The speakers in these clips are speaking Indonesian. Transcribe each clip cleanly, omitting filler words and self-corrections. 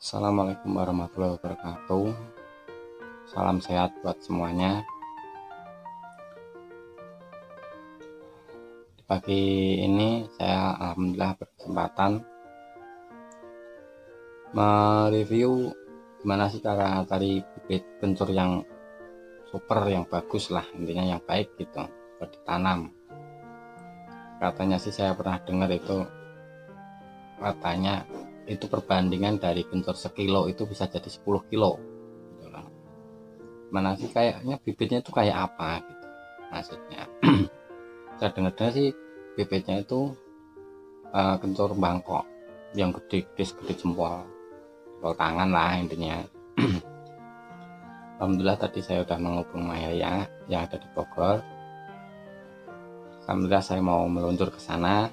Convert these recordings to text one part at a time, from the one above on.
Assalamualaikum warahmatullahi wabarakatuh. Salam sehat buat semuanya. Di pagi ini saya alhamdulillah berkesempatan mereview gimana sih cara cari bibit kencur yang super, yang bagus lah, intinya yang baik gitu buat ditanam. Katanya sih saya pernah dengar itu, katanya itu perbandingan dari kencur sekilo itu bisa jadi 10 kilo gitu lah. Mana sih kayaknya bibitnya itu kayak apa gitu maksudnya. Saya dengar sih bibitnya itu kencur Bangkok yang gede-gede segede jempol tangan lah intinya. Alhamdulillah tadi saya udah menghubung Maya yang ada di Bogor. Alhamdulillah saya mau meluncur ke sana.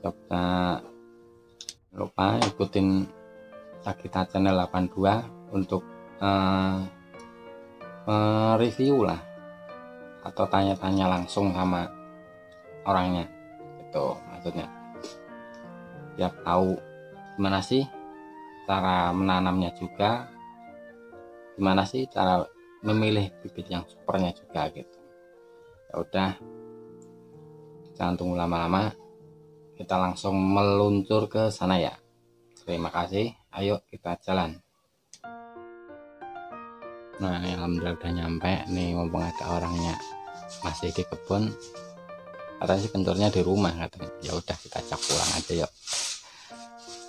Coba lupa ikutin Sakita Channel 82 untuk review lah atau tanya-tanya langsung sama orangnya gitu, maksudnya biar tahu gimana sih cara menanamnya, juga gimana sih cara memilih bibit yang supernya juga gitu. Ya udah, jangan tunggu lama-lama, kita langsung meluncur ke sana ya. Terima kasih, ayo kita jalan. Nah, alhamdulillah udah nyampe nih, mumpung ada orangnya masih di kebun. Katanya sih kencurnya di rumah katanya. Ya udah, kita cak pulang aja yuk.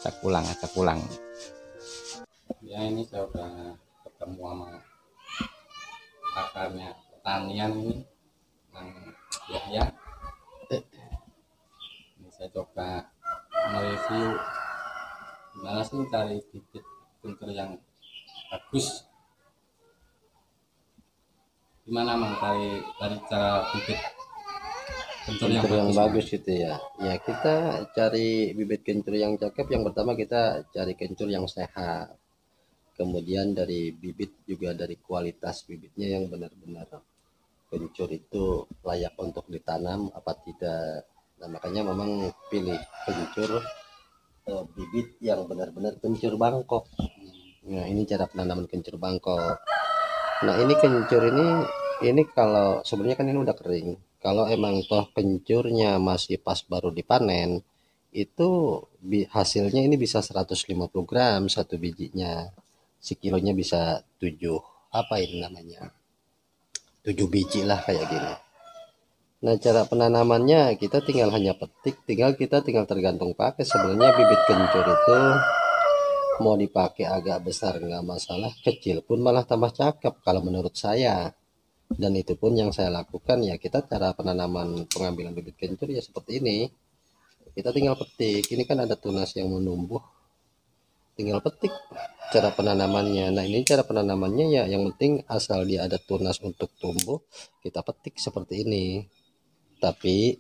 Cak pulang. Ya ini saya udah ketemu sama pakarnya pertanian ini, ya. Ini saya coba mereview gimana sih cari bibit kencur yang bagus. Gimana Mang cari cara bibit kencur yang bagus gitu ya. Ya, kita cari bibit kencur yang cakep. Yang pertama kita cari kencur yang sehat. Kemudian dari bibit juga dari kualitas bibitnya yang benar-benar kencur itu layak untuk ditanam apa tidak. Nah, makanya memang pilih kencur bibit yang benar-benar kencur Bangkok. Nah, ini cara penanaman kencur Bangkok. Nah, ini kencur ini kalau sebenarnya kan ini udah kering. Kalau emang toh kencurnya masih pas baru dipanen, itu hasilnya ini bisa 150 gram satu bijinya. Sekilonya bisa 7, apa ini namanya? 7 biji lah kayak gini. Nah, cara penanamannya kita kita tinggal tergantung pakai. Sebenarnya bibit kencur itu mau dipakai agak besar nggak masalah, kecil pun malah tambah cakep kalau menurut saya. Dan itu pun yang saya lakukan ya. Kita cara penanaman pengambilan bibit kencur ya seperti ini, kita tinggal petik. Ini kan ada tunas yang menumbuh, tinggal petik cara penanamannya. Nah, ini cara penanamannya ya, yang penting asal dia ada tunas untuk tumbuh, kita petik seperti ini. Tapi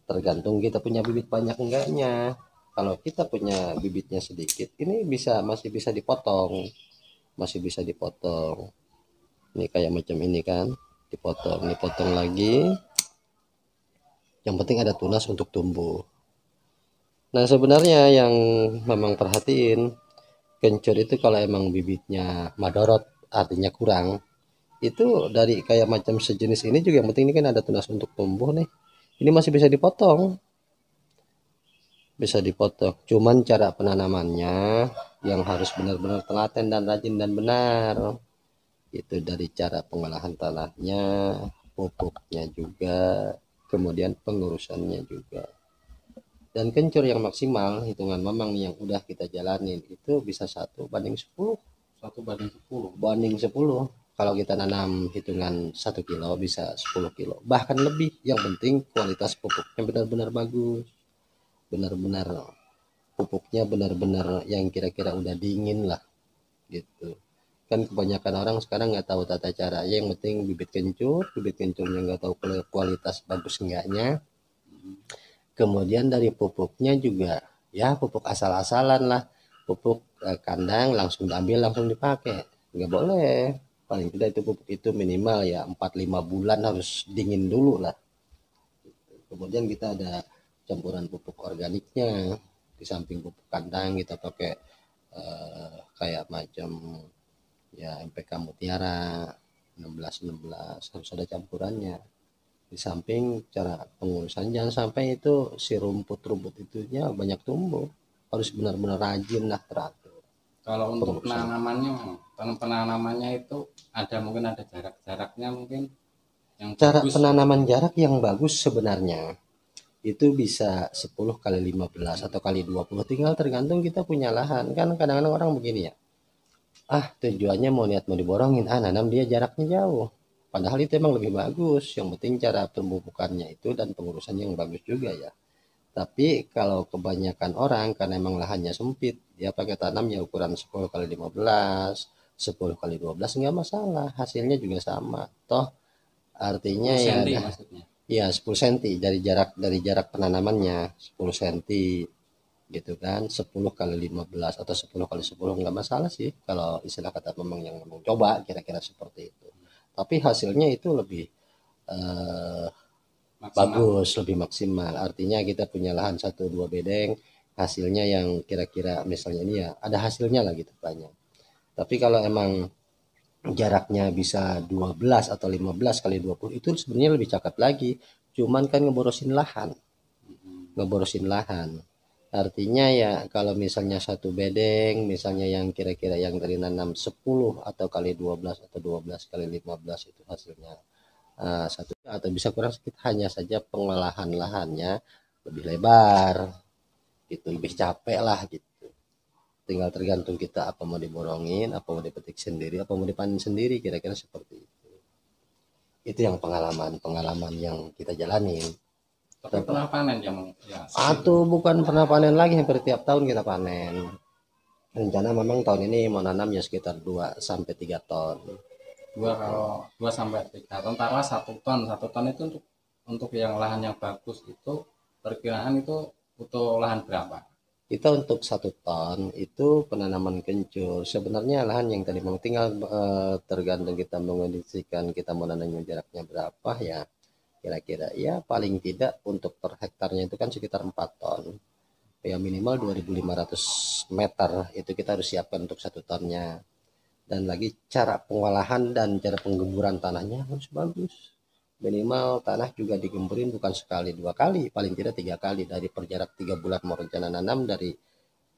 tergantung kita punya bibit banyak enggaknya. Kalau kita punya bibitnya sedikit, ini masih bisa dipotong. Ini kayak macam ini kan, dipotong lagi. Yang penting ada tunas untuk tumbuh. Nah, sebenarnya yang memang perhatiin kencur itu kalau emang bibitnya madorot, artinya kurang, itu dari kayak macam sejenis ini juga yang penting ini kan ada tunas untuk tumbuh nih. Ini masih bisa dipotong. Cuman cara penanamannya yang harus benar-benar telaten dan rajin dan benar. Itu dari cara pengolahan tanahnya, pupuknya juga, kemudian pengurusannya juga. Dan kencur yang maksimal, hitungan memang yang udah kita jalanin itu bisa 1:10. 1:10. Kalau kita nanam hitungan 1 kilo bisa 10 kilo, bahkan lebih. Yang penting kualitas pupuknya benar-benar bagus. Pupuknya benar-benar yang kira-kira udah dingin lah gitu. Kan kebanyakan orang sekarang nggak tahu tata caranya, yang penting bibit kencurnya nggak tahu kualitas bagus enggaknya. Kemudian dari pupuknya juga ya pupuk asal-asalan lah, pupuk kandang langsung diambil langsung dipakai, nggak boleh. Paling tidak itu pupuk itu minimal ya 4-5 bulan harus dingin dulu lah. Kemudian kita ada campuran pupuk organiknya. Di samping pupuk kandang kita pakai kayak macam ya MPK Mutiara 16 harus ada campurannya. Di samping cara pengurusan jangan sampai itu si rumput-rumput itunya banyak tumbuh, harus benar-benar rajin lah teratur. Kalau untuk Pengurusan. penanamannya itu mungkin ada jaraknya mungkin yang Cara bagus. penanaman jarak yang bagus sebenarnya itu bisa 10 kali 15 atau kali 20, tinggal tergantung kita punya lahan. Kan kadang-kadang orang begini ya, tujuannya mau niat mau diborongin, nanam dia jaraknya jauh. Padahal itu emang lebih bagus, yang penting cara pemupukannya itu dan pengurusannya yang bagus juga ya. Tapi kalau kebanyakan orang karena emang lahannya sempit, dia pakai tanam ya ukuran 10 kali 15, 10 kali 12 nggak masalah, hasilnya juga sama. Toh artinya 10 ya cm ada maksudnya. ya 10 cm dari jarak penanamannya 10 cm gitu kan, 10 kali 15 atau 10 kali 10 nggak masalah sih kalau istilah kata memang yang memang coba kira-kira seperti itu. Tapi hasilnya itu lebih eh, Maksimal. bagus, lebih maksimal. Artinya kita punya lahan 1-2 bedeng, hasilnya yang kira-kira misalnya ini ya ada hasilnya lah gitu banyak. Tapi kalau emang jaraknya bisa 12 atau 15 kali 20 itu sebenarnya lebih cakep lagi. Cuman kan ngeborosin lahan. Artinya ya kalau misalnya 1 bedeng, misalnya yang kira-kira yang dari nanam 10 atau kali 12 atau 12 kali 15 itu hasilnya satu atau bisa kurang sedikit, hanya saja pengolahan lahannya lebih lebar gitu, lebih capek lah gitu. Tinggal tergantung kita apa mau diborongin, apa mau dipetik sendiri, apa mau dipanen sendiri, kira-kira seperti itu. Itu yang pengalaman yang kita jalanin. Tapi pernah panen ya Atau bukan pernah panen lagi, hampir tiap tahun kita panen. Rencana memang tahun ini mau nanam ya sekitar 2 sampai 3 ton. 2 sampai 3 ton, taruhlah 1 ton itu untuk yang lahan yang bagus itu perkiraan itu butuh lahan berapa? Kita untuk 1 ton itu penanaman kencur. Sebenarnya lahan yang tadi mau tinggal tergantung kita mengondisikan kita mau nanamnya jaraknya berapa ya. Kira-kira ya paling tidak untuk per hektarnya itu kan sekitar 4 ton. Ya minimal 2.500 meter itu kita harus siapkan untuk 1 tonnya. Dan lagi cara pengolahan dan cara penggemburan tanahnya harus bagus. Minimal tanah juga digemburin bukan sekali 2 kali, paling tidak 3 kali. Dari perjarak 3 bulan mau rencana nanam, dari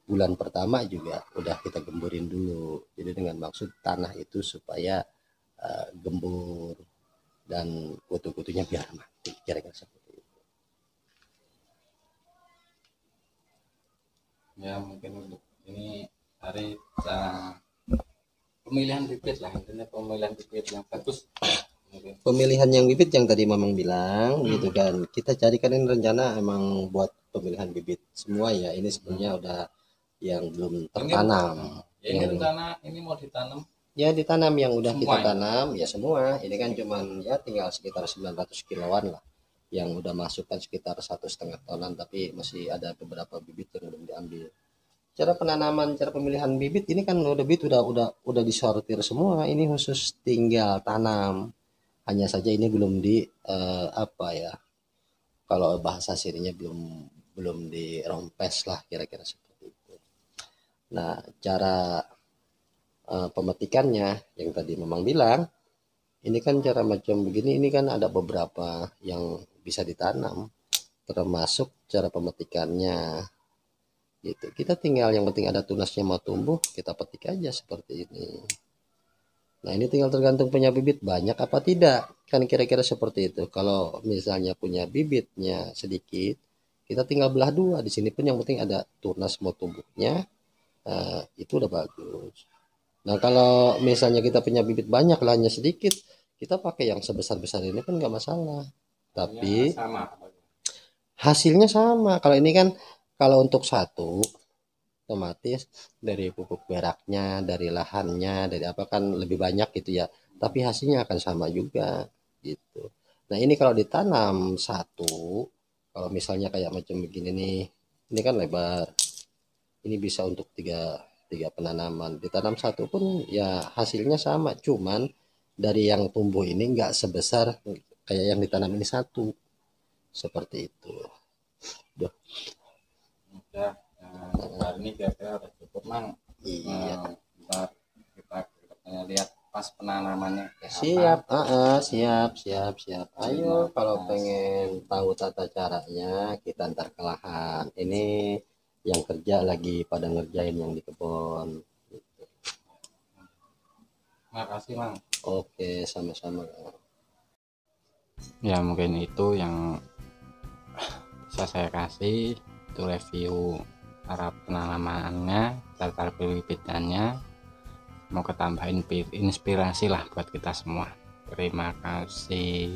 bulan pertama juga udah kita gemburin dulu. Jadi dengan maksud tanah itu supaya gembur dan kutu-kutunya biar mati, kira-kira seperti itu. Ya mungkin untuk ini dari cara pemilihan bibit lah, intinya pemilihan bibit yang bagus. Pemilihan yang bibit yang tadi Mamang bilang gitu kan, kita carikan ini rencana emang buat pemilihan bibit semua ya. Ini sebenarnya udah yang belum tertanam. Ini rencana ini mau ditanam Ya ditanam yang udah semua kita ya? tanam ya semua. Ini kan cuman ya tinggal sekitar 900 kiloan lah yang udah masukkan sekitar 1,5 tonan, tapi masih ada beberapa bibit yang belum diambil. Cara penanaman, cara pemilihan bibit ini kan udah bibit udah disortir semua. Ini khusus tinggal tanam. Hanya saja ini belum di apa ya? Kalau bahasa sirinya belum dirompes lah, kira-kira seperti itu. Nah, cara pemetikannya yang tadi Memang bilang, ini kan cara macam begini, ini kan ada beberapa yang bisa ditanam, termasuk cara pemetikannya gitu. Kita tinggal yang penting ada tunasnya mau tumbuh, kita petik aja seperti ini. Nah, ini tinggal tergantung punya bibit banyak apa tidak. Kan kira-kira seperti itu. Kalau misalnya punya bibitnya sedikit, kita tinggal belah dua. Di sini pun yang penting ada tunas mau tumbuhnya, itu udah bagus. Nah, kalau misalnya kita punya bibit banyak, lahannya sedikit, kita pakai yang sebesar-besar ini pun nggak masalah. Tapi sama. hasilnya sama. Kalau ini kan, kalau untuk satu, otomatis dari pupuk beraknya, dari lahannya, dari apa kan lebih banyak gitu ya. Tapi hasilnya akan sama juga gitu. Nah, ini kalau ditanam satu, kalau misalnya kayak macam begini nih, ini kan lebar. Ini bisa untuk tiga penanaman. Ditanam satu pun ya hasilnya sama, cuman dari yang tumbuh ini nggak sebesar kayak yang ditanam ini satu. Seperti itu. Ya, ini kira-kira udah cukup Mang. Iya. Ntar kita lihat pas penanamannya kayak Siap, apa. siap. Ayo kalau pengen tahu tata caranya kita antar ke lahan. Ini yang kerja lagi pada ngerjain yang di kebun. Makasih Mang. Oke, sama-sama. Ya mungkin itu yang bisa saya kasih, itu review cara penanamannya, cara bibit-bibitannya. Mau ketambahin inspirasi lah buat kita semua. Terima kasih.